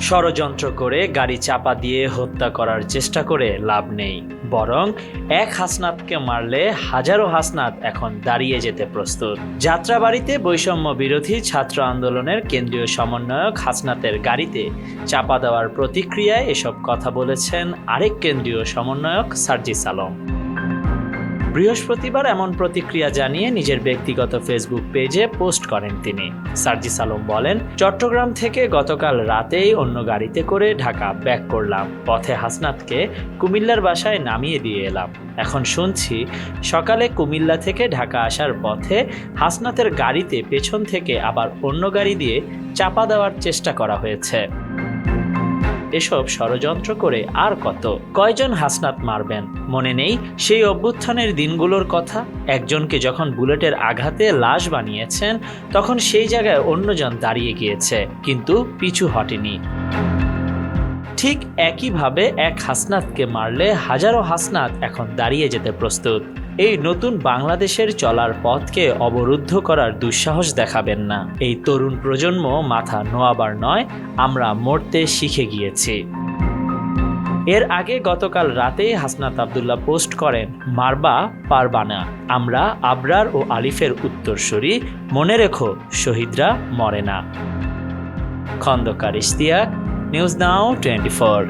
ষড়যন্ত্র করে গাড়ি চাপা দিয়ে হত্যা করার চেষ্টা করে লাভ নেই, বরং এক হাসনাতকে মারলে হাজারো হাসনাত এখন দাঁড়িয়ে যেতে প্রস্তুত। যাত্রাবাড়িতে বৈষম্য বিরোধী ছাত্র আন্দোলনের কেন্দ্রীয় সমন্বয়ক হাসনাতের গাড়িতে চাপা দেওয়ার প্রতিক্রিয়ায় এসব কথা বলেছেন আরেক কেন্দ্রীয় সমন্বয়ক সার্জিস আলম। বৃহস্পতিবার এমন প্রতিক্রিয়া জানিয়ে নিজের ব্যক্তিগত ফেসবুক পেজে পোস্ট করেন তিনি। সার্জিস আলম বলেন, চট্টগ্রাম থেকে গতকাল রাতেই অন্য গাড়িতে করে ঢাকা ব্যাক করলাম। পথে হাসনাতকে কুমিল্লার বাসায় নামিয়ে দিয়ে এলাম। এখন শুনছি সকালে কুমিল্লা থেকে ঢাকা আসার পথে হাসনাতের গাড়িতে পেছন থেকে আবার অন্য গাড়ি দিয়ে চাপা দেওয়ার চেষ্টা করা হয়েছে। এসব ষড়যন্ত্র করে আর কয়জন হাসনাত মারবেন? মনে নেই সেই অভ্যুত্থানের দিনগুলোর কথা? একজনকে যখন বুলেটের আঘাতে লাশ বানিয়েছেন, তখন সেই জায়গায় অন্যজন দাঁড়িয়ে গিয়েছে, কিন্তু পিছু হটেনি। ঠিক একইভাবে এক হাসনাতকে মারলে হাজারো হাসনাত এখন দাঁড়িয়ে যেতে প্রস্তুত। এই নতুন বাংলাদেশের চলার পথকে অবরুদ্ধ করার দুঃসাহস দেখাবেন না। এই তরুণ প্রজন্ম মাথা নোয়াবার নয়, আমরা মরতে শিখে গিয়েছি। এর আগে গতকাল রাতে হাসনাত আব্দুল্লাহ পোস্ট করেন, মারবা পারবা না, আমরা আবরার ও আলিফের উত্তরসূরি, মনে রেখো শহীদরা মরে না। Khandaker Ishtiaq, news now 24।